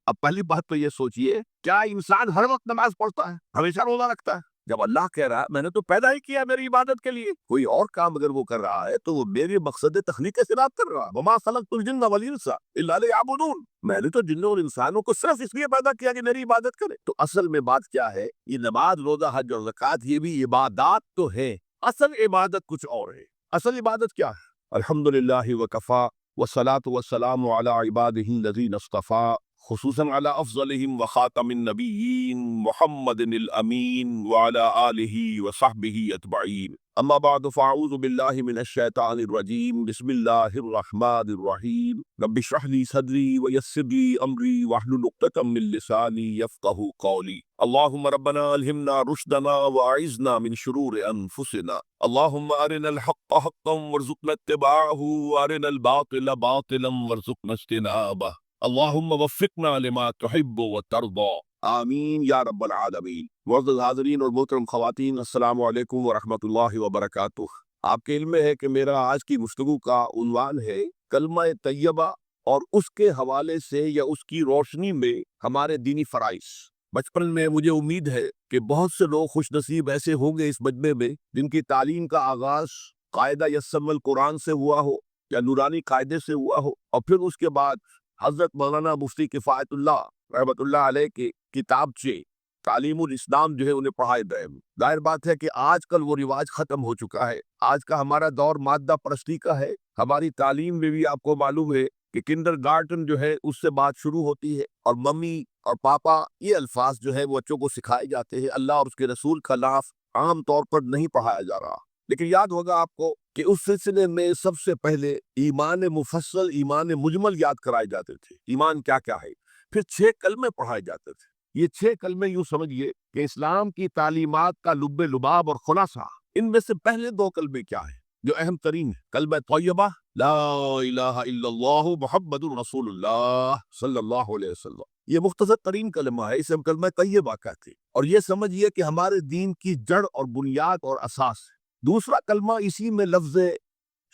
اب پہلی بات تو یہ سوچئے کیا انسان ہر وقت نماز پڑھتا ہے، ہمیشہ روزہ رکھتا ہے؟ جب اللہ کہہ رہا ہے میں نے تو پیدا ہی کیا میری عبادت کے لیے، کوئی اور کام اگر وہ کر رہا ہے تو وہ میرے مقصد تخلیق کے خلاف کر رہا ہے۔ وما خلقت الجن والانس الا لیعبدون، میں نے تو جنوں اور انسانوں کو صرف اس لیے پیدا کیا کہ میری عبادت کرے۔ تو اصل میں بات کیا ہے، یہ نماز، روزہ، حج اور زکوٰۃ یہ بھی عبادات تو ہے، اصل عبادت کچھ اور ہے۔ اصل عبادت کیا ہے؟ الحمدللہ وکفیٰ والصلاة والسلام علی عبادہ الذین اصطفیٰ، خصوصاً علی افضلہم وخاتم النبیین محمد الامین وعلی آلہ وصحبہ اجمعین، اما بعد فاعوذ باللہ من الشیطان الرجیم، بسم اللہ الرحمن الرحیم، رب اشرح لی صدری ویسر لی امری واحلل عقدۃ من لسانی یفقہوا قولی، اللہم ربنا الہمنا رشدنا واعذنا من شرور انفسنا، اللہم ارنا الحق حقا وارزقنا اتباعہ وارنا الباطل باطلا وارزقنا اجتنابہ، اللہم وفقنا لما تحب وترضى، آمین یا رب العالمین۔ معزز حاضرین اور محترم خواتین، السلام علیکم ورحمۃ اللہ وبرکاتہ۔ آپ کے علم میں ہے کہ میرا آج کی گفتگو کا عنوان ہے کلمہ طیبہ اور اس کے حوالے سے یا اس کی روشنی میں ہمارے دینی فرائض۔ بچپن میں مجھے امید ہے کہ بہت سے لوگ خوش نصیب ایسے ہوں گے اس مجمع میں جن کی تعلیم کا آغاز قاعدہ یسم القرآن سے ہوا ہو یا نورانی قاعدے سے ہوا ہو، اور پھر اس کے بعد حضرت مولانا مفتی کفایت اللہ رحمۃ اللہ علیہ کے کتابچے تعلیم الاسلام جو ہے انہیں پڑھائے گئے۔ ظاہر بات ہے کہ آج کل وہ رواج ختم ہو چکا ہے، آج کا ہمارا دور مادہ پرستی کا ہے۔ ہماری تعلیم میں بھی آپ کو معلوم ہے کہ کنڈر گارٹن جو ہے اس سے بات شروع ہوتی ہے، اور ممی اور پاپا یہ الفاظ جو ہے وہ بچوں کو سکھائے جاتے ہیں، اللہ اور اس کے رسول کا لفظ عام طور پر نہیں پڑھایا جا رہا۔ لیکن یاد ہوگا آپ کو کہ اس سلسلے میں سب سے پہلے ایمان مفصل، ایمان مجمل یاد کرائے جاتے تھے۔ ایمان کیا کیا ہے، پھر 6 کلمے پڑھائے جاتے تھے۔ یہ 6 کلمے یوں سمجھیے کہ اسلام کی تعلیمات کا لب لباب اور خلاصہ۔ ان میں سے پہلے 2 کلمے کیا ہیں جو اہم ترین ہیں؟ کلمہ طیبہ، لا الہ الا اللہ محمد الرسول اللہ صلی اللہ علیہ وسلم، یہ مختصر ترین کلمہ ہے، اسے ہم کلمہ طیبہ کہتے ہیں، اور یہ سمجھیے کہ ہمارے دین کی جڑ اور بنیاد اور اساس ہے۔ دوسرا کلمہ اسی میں لفظ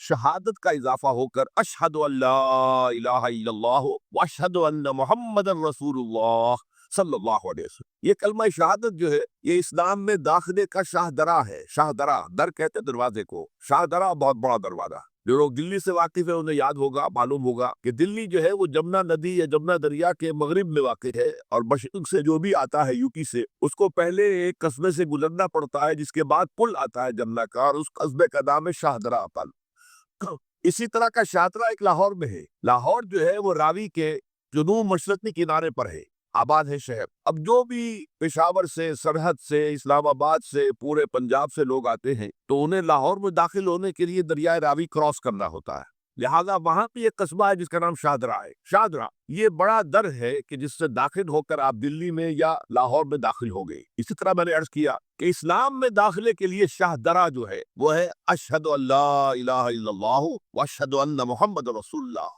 شہادت کا اضافہ ہو کر اشہد ان لا الہ الا اللہ واشہد ان محمد رسول اللہ صلی اللہ علیہ وسلم۔ یہ کلمہ شہادت جو ہے یہ اسلام میں داخلے کا شاہ درا ہے۔ شاہ درا، در کہتے ہیں دروازے کو، شاہ درا بہت بڑا دروازہ۔ جو لوگ دلی سے واقف ہیں انہیں یاد ہوگا، معلوم ہوگا کہ دلی جو ہے وہ جمنا ندی یا جمنا دریا کے مغرب میں واقع ہے، اور مشرق سے جو بھی آتا ہے یو پی سے، اس کو پہلے ایک قصبے سے گزرنا پڑتا ہے، جس کے بعد پل آتا ہے جمنا کا، اور اس قصبے کا نام ہے شاہ درا پل۔ اسی طرح کا شاطرہ ایک لاہور میں ہے۔ لاہور جو ہے وہ راوی کے جنوب مشرقی کنارے پر ہے، آباد ہے شہر۔ اب جو بھی پشاور سے، سرحد سے، اسلام آباد سے، پورے پنجاب سے لوگ آتے ہیں تو انہیں لاہور میں داخل ہونے کے لیے دریائے راوی کراس کرنا ہوتا ہے، لہٰذا وہاں پہ ایک قصبہ ہے جس کا نام شاہدرہ ہے۔ شاہدرہ یہ بڑا در ہے کہ جس سے داخل ہو کر آپ دلی میں یا لاہور میں داخل ہو گئے۔ اسی طرح میں نے عرض کیا کہ اسلام میں داخلے کے لیے شاہدرہ جو ہے وہ ہے اشہد ان لا الہ الا اللہ واشہد ان محمد رسول اللہ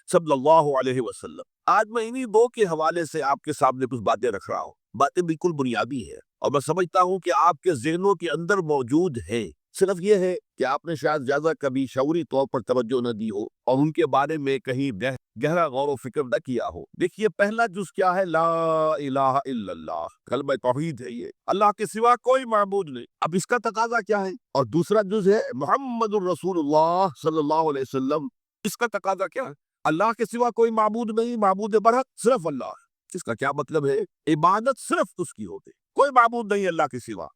صلی اللہ علیہ وسلم۔ آج میں انہی 2 کے حوالے سے آپ کے سامنے کچھ باتیں رکھ رہا ہوں، باتیں بالکل بنیادی ہیں، اور میں سمجھتا ہوں کہ آپ کے ذہنوں کے اندر موجود ہے، صرف یہ ہے کہ آپ نے شاید زیادہ کبھی شعوری طور پر توجہ نہ دی ہو اور ان کے بارے میں کہیں گہرا غور و فکر نہ کیا ہو۔ دیکھیے پہلا جز کیا ہے، لا الہ الا اللہ، کلمہ توحید ہے، یہ اللہ کے سوا کوئی معبود نہیں۔ اب اس کا تقاضا کیا ہے؟ اور دوسرا جز ہے محمد الرسول اللہ صلی اللہ علیہ وسلم، اس کا تقاضا کیا ہے؟ اللہ کے سوا کوئی معبود نہیں، معبود برحق صرف اللہ ہے۔ اس کا کیا مطلب ہے؟ عبادت صرف اس کی ہوگی، کوئی معبود نہیں اللہ کے سوا،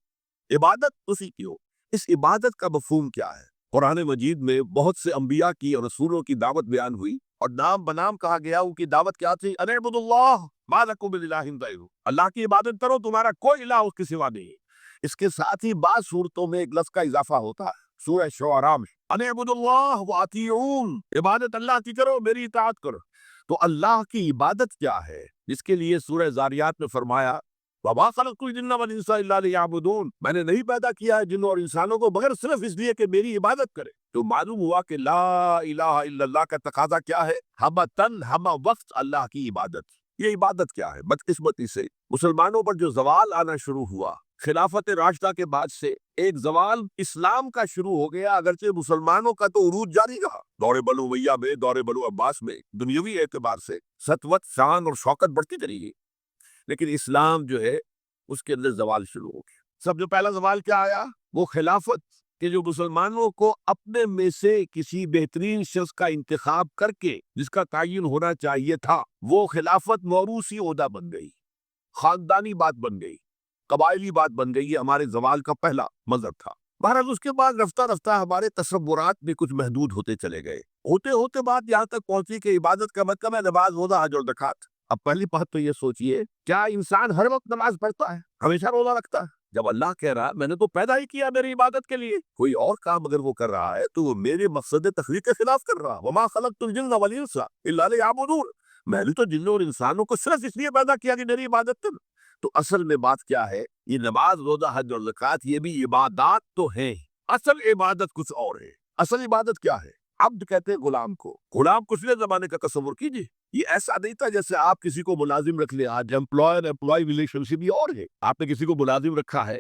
عبادت اسی کی ہو۔ اس عبادت کا مفہوم کیا ہے؟ قرآن مجید میں بہت سے انبیاء کی اور رسولوں کی دعوت بیان ہوئی، اور نام بنام کہا گیا ان کی دعوت کیا تھی؟ ان اعبدوا اللہ ما لکم من الہ غیرہ، اللہ کی عبادت کرو، تمہارا کوئی الہ اس کے سوا نہیں۔ اس کے ساتھ ہی بعض صورتوں میں ایک لفظ کا اضافہ ہوتا ہے، سورہ شعراء میں ان اعبدوا اللہ واطیعون، عبادت اللہ کی کرو، میری اطاعت کرو۔ تو اللہ کی عبادت کیا ہے، جس کے لیے سورہ زاریات میں فرمایا وَمَا خَلَقْتُ الْجِنَّ وَالْإِنسَ إِلَّا لِيَعْبُدُونَ، میں نے نہیں پیدا کیا ہے جنوں اور انسانوں کو مگر صرف اس لیے کہ میری عبادت کرے۔ تو معلوم ہوا کہ لا الہ الا اللہ کا تقاضا کیا ہے؟ ہم تن ہم وقت اللہ کی عبادت۔ یہ عبادت کیا ہے؟ بدقسمتی سے مسلمانوں پر جو زوال آنا شروع ہوا خلافت راشدہ کے بعد سے، ایک زوال اسلام کا شروع ہو گیا، اگرچہ مسلمانوں کا تو عروج جاری رہا، دور بنو امیہ میں، دور بنو عباس میں دنیاوی اعتبار سے سطوت، شان اور شوکت بڑھتی چلی گئی، لیکن اسلام جو ہے اس کے اندر زوال شروع ہو گیا۔ سب جو پہلا زوال کیا آیا؟ وہ خلافت، کہ جو مسلمانوں کو اپنے میں سے کسی بہترین شخص کا انتخاب کر کے جس کا تعین ہونا چاہیے تھا، وہ خلافت موروثی عہدہ بن گئی، خاندانی بات بن گئی، قبائلی بات بن گئی۔ یہ ہمارے زوال کا پہلا مذہب تھا۔ بہرحال اس کے بعد رفتہ رفتہ ہمارے تصورات بھی کچھ محدود ہوتے چلے گئے، ہوتے ہوتے بات یہاں تک پہنچی کہ عبادت کا مطلب ہے نماز، روزہ، حج اور زکوٰۃ۔ اب پہلی بات تو یہ سوچئے، کیا انسان ہر وقت نماز پڑھتا ہے، ہمیشہ روزہ رکھتا ہے؟ جب اللہ کہہ رہا میں نے تو پیدا ہی کیا میری عبادت کے لیے، کوئی اور کام اگر وہ کر رہا ہے تو وہ میرے مقصد تخلیق کے خلاف کر رہا۔ وما خلقت الجن والانس الا لیعبدون، میں نے تو جنوں اور انسانوں کو صرف اس لیے پیدا کیا کہ میری عبادت کریں۔ تو اصل میں بات کیا ہے؟ یہ نماز، روزہ، حج اور زکوٰۃ یہ بھی عبادات تو ہیں، اصل عبادت کچھ اور ہے۔ اصل عبادت کیا ہے؟ عبد کہتے ہیں غلام کو۔ غلام پچھلے زمانے کا تصور کیجیے، یہ ایسا نہیں تھا جیسے آپ کسی کو ملازم رکھ لیں۔ آج امپلائر امپلائی ریلیشن شپ یہ اور ہے، آپ نے کسی کو ملازم رکھا ہے،